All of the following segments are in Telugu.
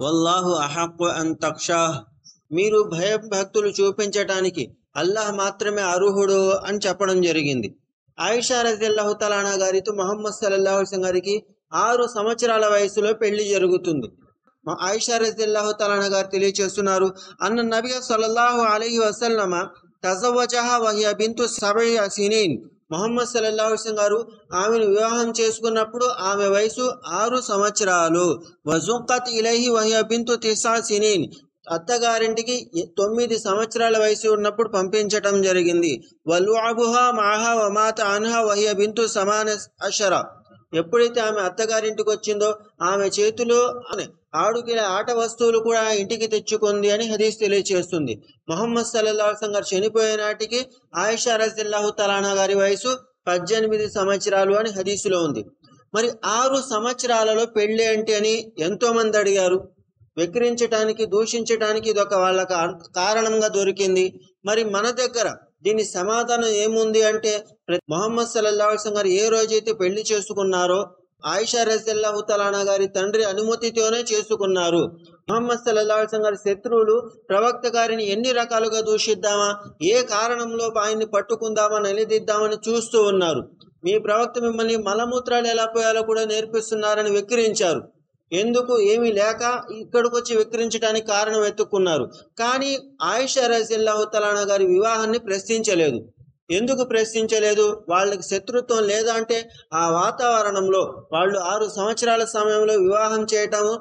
వల్లాహు అహక్కు అన్ తక్షాహ్, మీరు భయభక్తులు చూపించటానికి అల్లాహ్ మాత్రమే అర్హుడు అని చెప్పడం జరిగింది. ఆయిషా రజియల్లాహు తఆలా గారితో ముహమ్మద్ సల్లల్లాహు అలైహి వసల్లం గారికి 6 సంవత్సరాల వయసులో పెళ్లి జరుగుతుంది. ఆయిషా రజియల్లాహు తఆలా గారు తెలియచేస్తున్నారు, అన్న నబీ సల్లల్లాహు అలైహి వసల్లమ తజవ్వజహా వహియ బింతు 7 సినీన్. ముహమ్మద్ సల్లల్లాహు అలైహి వసల్లం గారు ఆమెను వివాహం చేసుకున్నప్పుడు ఆమె వయసు 6 సంవత్సరాలు. వజుక్కత్ ఇలైహి వహియ బింతు 9 సినీన్, అత్తగారింటికి 9 సంవత్సరాల వయసు ఉన్నప్పుడు పంపించటం జరిగింది. వలుఅబుహా మాహా వమాత అన్హా వహియ బింతు 18. ఎప్పుడైతే ఆమె అత్తగారింటికి వచ్చిందో ఆమె చేతిలో ఆడుకునే ఆట వస్తువులు కూడా ఇంటికి తెచ్చుకుంది అని హదీస్ తెలియచేస్తుంది. ముహమ్మద్ సల్లల్లాహు అలైహి వసల్లం గారు చనిపోయే నాటికి ఆయిషా రజియల్లాహు తఆలా గారి వయసు 18 సంవత్సరాలు అని హదీసులో ఉంది. మరి 6 సంవత్సరాలలో పెళ్లి అంటే అని ఎంతో మంది అడిగారు. వెక్కిరించటానికి, దూషించటానికి ఇదొక వాళ్ళకి కారణంగా దొరికింది. మరి మన దగ్గర దీని సమాధానం ఏముంది అంటే, ముహమ్మద్ సల్లల్లాహు అలైహి వసల్లం గారు ఏ రోజైతే పెళ్లి చేసుకున్నారో ఆయిషా రజియల్లాహు తఆలా గారి తండ్రి అనుమతితోనే చేసుకున్నారు. ముహమ్మద్ సల్లల్లాహు అలైహి వసల్లం గారి శత్రువులు ప్రవక్త గారిని ఎన్ని రకాలుగా దూషిద్దామా, ఏ కారణంలో ఆయన్ని పట్టుకుందామా, నిలదీద్దామని చూస్తూ ఉన్నారు. మీ ప్రవక్త మిమ్మల్ని మలమూత్రాలు ఎలా పోయాలో కూడా నేర్పిస్తున్నారని వెక్కిరించారు. ఎందుకు ఏమీ లేక ఇక్కడికి వచ్చి వెక్కిరించడానికి కారణం వెతుక్కున్నారు. కానీ ఆయిషా రజియల్లాహు తఆలా గారి వివాహాన్ని ప్రశ్నించలేదు. ఎందుకు ప్రశ్నించలేదు? వాళ్ళకి శత్రుత్వం లేదా అంటే ఆ వాతావరణంలో వాళ్ళు 6 సంవత్సరాల సమయంలో వివాహం చేయటము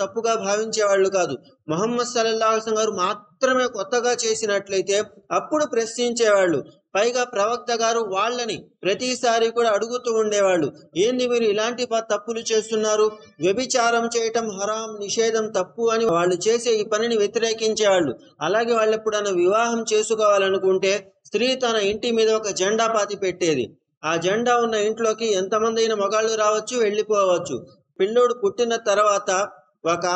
తప్పుగా భావించేవాళ్ళు కాదు. ముహమ్మద్ సల్లల్లాహు అలైహి వసల్లం గారు మాత్రమే కొత్తగా చేసినట్లయితే అప్పుడు ప్రశ్నించేవాళ్ళు. పైగా ప్రవక్త గారు వాళ్ళని ప్రతిసారి కూడా అడుగుతూ ఉండేవాళ్ళు, ఏంది మీరు ఇలాంటి తప్పులు చేస్తున్నారు, వ్యభిచారం చేయటం హరాం, నిషేధం, తప్పు అని వాళ్ళు చేసే ఈ పనిని వ్యతిరేకించేవాళ్ళు. అలాగే వాళ్ళు ఎప్పుడైనా వివాహం చేసుకోవాలనుకుంటే స్త్రీ తన ఇంటి మీద ఒక జెండా పాతి పెట్టేది. ఆ జెండా ఉన్న ఇంట్లోకి ఎంతమంది అయినా మగాళ్ళు రావచ్చు, వెళ్ళిపోవచ్చు. పిల్లోడు పుట్టిన తర్వాత ఒక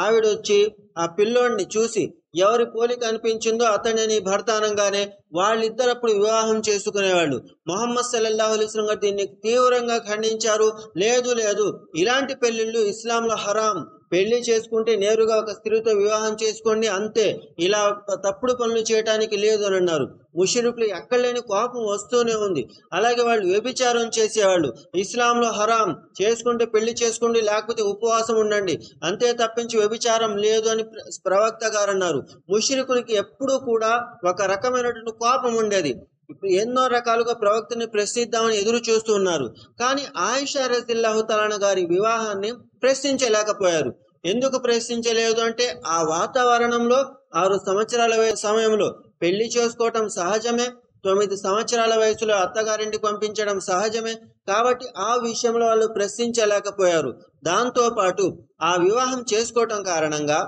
ఆవిడొచ్చి ఆ పిల్లోడిని చూసి ఎవరి పోలిక అనిపించిందో అతనే నీ భర్త అనగానే వాళ్ళిద్దరు అప్పుడు వివాహం చేసుకునేవాళ్ళు. ముహమ్మద్ సల్లల్లాహు అలైహి వసల్లం గారు దీన్ని తీవ్రంగా ఖండించారు. లేదు లేదు, ఇలాంటి పెళ్లిళ్ళు ఇస్లాంలో హరాం, పెళ్లి చేసుకుంటే నేరుగా ఒక స్త్రీతో వివాహం చేసుకోండి అంతే, ఇలా తప్పుడు పనులు చేయటానికి లేదు అని అన్నారు. ముష్రికులు ఎక్కడ లేని కోపం వస్తూనే ఉంది. అలాగే వాళ్ళు వ్యభిచారం చేసేవాళ్ళు. ఇస్లాంలో హరాం, చేసుకుంటే పెళ్లి చేసుకోండి, లేకపోతే ఉపవాసం ఉండండి, అంతే తప్పించి వ్యభిచారం లేదు అని ప్రవక్త గారు అన్నారు. ముష్రికులకి ఎప్పుడూ కూడా ఒక రకమైనటువంటి కోపం ఉండేది. ఇప్పుడు ఎన్నో రకాలుగా ప్రవక్తని ప్రశ్నిద్దామని ఎదురు చూస్తూ ఉన్నారు. కానీ ఆయిషా రజియల్లాహు తఆలా గారి వివాహాన్ని ప్రశ్నించలేకపోయారు. ఎందుకు ప్రశ్నించలేదు అంటే ఆ వాతావరణంలో 6 సంవత్సరాల సమయంలో పెళ్లి చేసుకోవటం సహజమే, 9 సంవత్సరాల వయసులో అత్తగారింటికి పంపించడం సహజమే. కాబట్టి ఆ విషయంలో వాళ్ళు ప్రశ్నించలేకపోయారు. దాంతో పాటు ఆ వివాహం చేసుకోవటం కారణంగా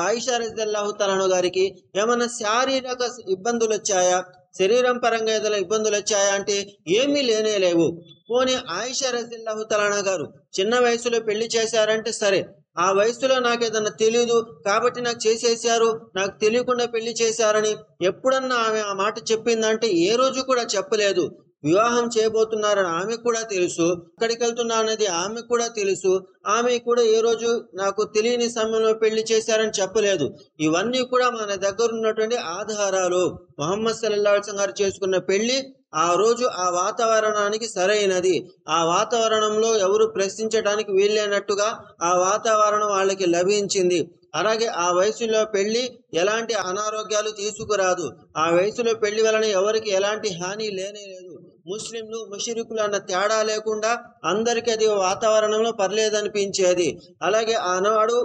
ఆయిషా రజియల్లాహు తఆలా గారికి ఏమైనా శారీరక ఇబ్బందులు వచ్చాయా, శరీరం పరంగా ఏదైనా ఇబ్బందులు వచ్చాయా అంటే ఏమీ లేనే లేవు. పోనీ ఆయిషా రజియల్లాహు తఆలా గారు చిన్న వయసులో పెళ్లి చేశారంటే సరే, ఆ వయసులో నాకేదన్నా తెలీదు కాబట్టి నాకు చేసేసారు, నాకు తెలియకుండా పెళ్లి చేశారని ఎప్పుడన్నా ఆమె ఆ మాట చెప్పిందంటే ఏ రోజు కూడా చెప్పలేదు. వివాహం చేయబోతున్నారని ఆమెకు కూడా తెలుసు, ఎక్కడికి వెళ్తున్నా అనేది ఆమెకు కూడా తెలుసు. ఆమె కూడా ఏ రోజు నాకు తెలియని సమయంలో పెళ్లి చేశారని చెప్పలేదు. ఇవన్నీ కూడా మన దగ్గర ఉన్నటువంటి ఆధారాలు. ముహమ్మద్ సల్లల్లాహు అలైహి వసల్లం గారు చేసుకున్న పెళ్లి ఆ రోజు ఆ వాతావరణానికి సరైనది. ఆ వాతావరణంలో ఎవరు ప్రశ్నించడానికి వీల్లేనట్టుగా ఆ వాతావరణం వాళ్ళకి లభించింది. అలాగే ఆ వయసులో పెళ్లి ఎలాంటి అనారోగ్యాలు తీసుకురాదు. ఆ వయసులో పెళ్లి వలన ఎవరికి ఎలాంటి హాని లేనే లేదు. ముస్లింలు ముష్రికులు అన్న తేడా లేకుండా అందరికీ అది వాతావరణంలో పర్లేదనిపించేది. అలాగే ఆనాడు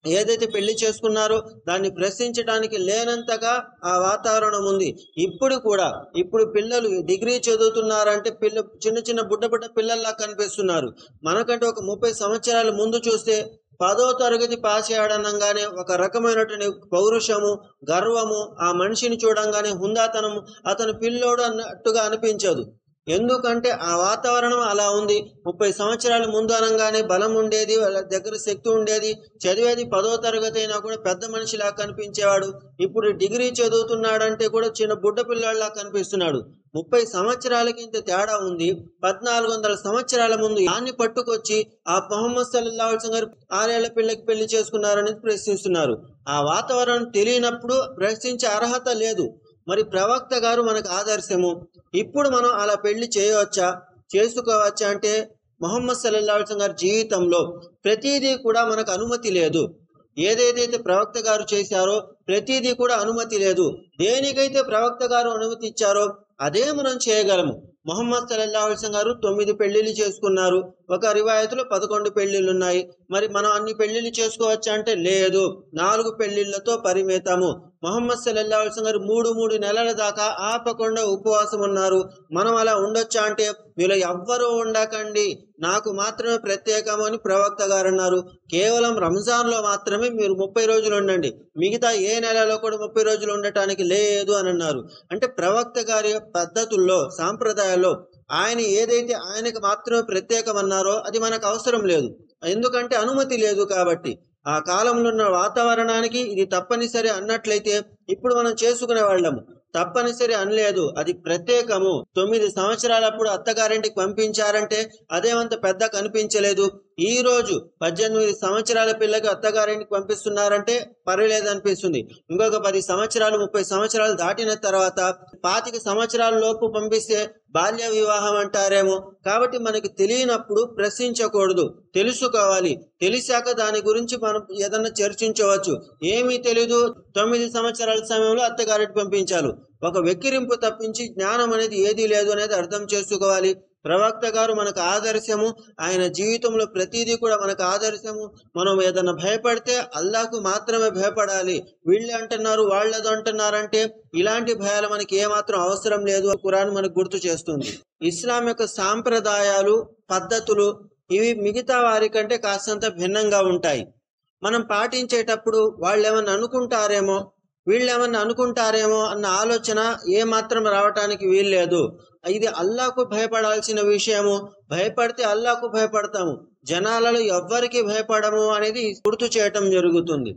ఏదైతే పెళ్లి చేసుకున్నారో దాన్ని ప్రశ్నించడానికి లేనంతగా ఆ వాతావరణం ఉంది. ఇప్పుడు కూడా ఇప్పుడు పిల్లలు డిగ్రీ చదువుతున్నారంటే చిన్న చిన్న బుడ్డ పిల్లల్లా కనిపిస్తున్నారు. మనకంటే ఒక 30 సంవత్సరాల ముందు చూస్తే 10వ తరగతి పాస్ అయ్యాడనగానే ఒక రకమైనటువంటి పౌరుషము, గర్వము, ఆ మనిషిని చూడంగానే హుందాతనము, అతను పిల్లోడు అన్నట్టుగా అనిపించదు. ఎందుకంటే ఆ వాతావరణం అలా ఉంది. 30 సంవత్సరాల ముందు అనగానే బలం ఉండేది, వాళ్ళ దగ్గర శక్తి ఉండేది, చదివేది 10వ తరగతి అయినా కూడా పెద్ద మనిషిలా కనిపించేవాడు. ఇప్పుడు డిగ్రీ చదువుతున్నాడంటే కూడా చిన్న బుడ్డ పిల్లాడిలా కనిపిస్తున్నాడు. 30 సంవత్సరాలకి ఇంత తేడా ఉంది. 1400 సంవత్సరాల ముందు దాన్ని పట్టుకొచ్చి ఆ మొహమ్మద్ సల్లల్లాహు అలైహి వసల్లం గారు 6 ఏళ్ల పిల్లకి పెళ్లి చేసుకున్నారనేది ప్రశ్నిస్తున్నారు. ఆ వాతావరణం తెలియనప్పుడు ప్రశ్నించే అర్హత లేదు. మరి ప్రవక్త గారు మనకు ఆదర్శము. ఇప్పుడు మనం అలా పెళ్లి చేయవచ్చా, చేసుకోవచ్చా అంటే మొహమ్మద్ సల్లల్లాహు అలైహి వసల్లం గారి జీవితంలో ప్రతిదీ కూడా మనకు అనుమతి లేదు. ఏదేదైతే ప్రవక్త గారు చేశారో ప్రతిదీ కూడా అనుమతి లేదు. దేనికైతే ప్రవక్త గారు అనుమతి ఇచ్చారో అదే మనం చేయగలము. మొహమ్మద్ సల్లల్లాహు అలైహి వసల్లం గారు 9 పెళ్లిళ్ళు చేసుకున్నారు. ఒక రివాయతులో 11 పెళ్లిళ్ళు ఉన్నాయి. మరి మనం అన్ని పెళ్లిళ్ళు చేసుకోవచ్చా అంటే లేదు, 4 పెళ్లిళ్లతో పరిమితము. మొహమ్మద్ సల్లల్లాహు అలైహి వసల్లం గారు 3 నెలల దాకా ఆపకుండా ఉపవాసం ఉన్నారు. మనం అలా ఉండొచ్చా అంటే మీలో ఎవ్వరూ ఉండకండి, నాకు మాత్రమే ప్రత్యేకం అని ప్రవక్త గారు అన్నారు. కేవలం రంజాన్లో మాత్రమే మీరు 30 రోజులు ఉండండి, మిగతా ఏ నెలలో కూడా 30 రోజులు ఉండటానికి లేదు అని అన్నారు. అంటే ప్రవక్త గారి పద్ధతుల్లో, సాంప్రదాయాల్లో ఆయన ఏదైతే ఆయనకు మాత్రమే ప్రత్యేకం అన్నారో అది మనకు అవసరం లేదు. ఎందుకంటే అనుమతి లేదు కాబట్టి. ఆ కాలంలో ఉన్న వాతావరణానికి ఇది తప్పనిసరి అన్నట్లయితే ఇప్పుడు మనం చేసుకునే వాళ్ళము. తప్పనిసరి అనలేదు, అది ప్రత్యేకము. 9 సంవత్సరాలప్పుడు అత్తగారింటికి పంపించారంటే అదేమంత పెద్ద కనిపించలేదు. ఈ రోజు 18 సంవత్సరాల పిల్లకి అత్తగారింటికి పంపిస్తున్నారంటే పర్వాలేదు అనిపిస్తుంది. ఇంకొక 10 సంవత్సరాలు 30 సంవత్సరాలు దాటిన తర్వాత 25 సంవత్సరాల లోపు పంపిస్తే బాల్య వివాహం అంటారేమో. కాబట్టి మనకి తెలియనప్పుడు ప్రశ్నించకూడదు, తెలుసుకోవాలి. తెలిసాక దాని గురించి మనం ఏదన్నా చర్చించవచ్చు. ఏమీ తెలీదు, 9 సంవత్సరాల సమయంలో అత్తగారికి పంపించాలి. ఒక వెక్కిరింపు తప్పించి జ్ఞానం అనేది ఏదీ లేదు అనేది అర్థం చేసుకోవాలి. ప్రవక్త గారు మనకు ఆదర్శము. ఆయన జీవితంలో ప్రతిదీ కూడా మనకు ఆదర్శము. మనం ఏదైనా భయపడితే అల్లాహకు మాత్రమే భయపడాలి. వీళ్ళు అంటున్నారు, వాళ్ళది అంటున్నారంటే ఇలాంటి భయాలు మనకి ఏమాత్రం అవసరం లేదు. ఖురాన్ మనకు గుర్తు చేస్తుంది. ఇస్లాం యొక్క సాంప్రదాయాలు, పద్ధతులు ఇవి మిగతా వారి కంటే కాస్తంత భిన్నంగా ఉంటాయి. మనం పాటించేటప్పుడు వాళ్ళు ఏమన్నా అనుకుంటారేమో, వీళ్ళేమన్నా అనుకుంటారేమో అన్న ఆలోచన ఏమాత్రం రావటానికి వీల్లేదు. ఇది అల్లాహకు భయపడాల్సిన విషయము. భయపడితే అల్లాహకు భయపడతాము, జనాలలో ఎవ్వరికి భయపడము అనేది గుర్తు చేయటం జరుగుతుంది.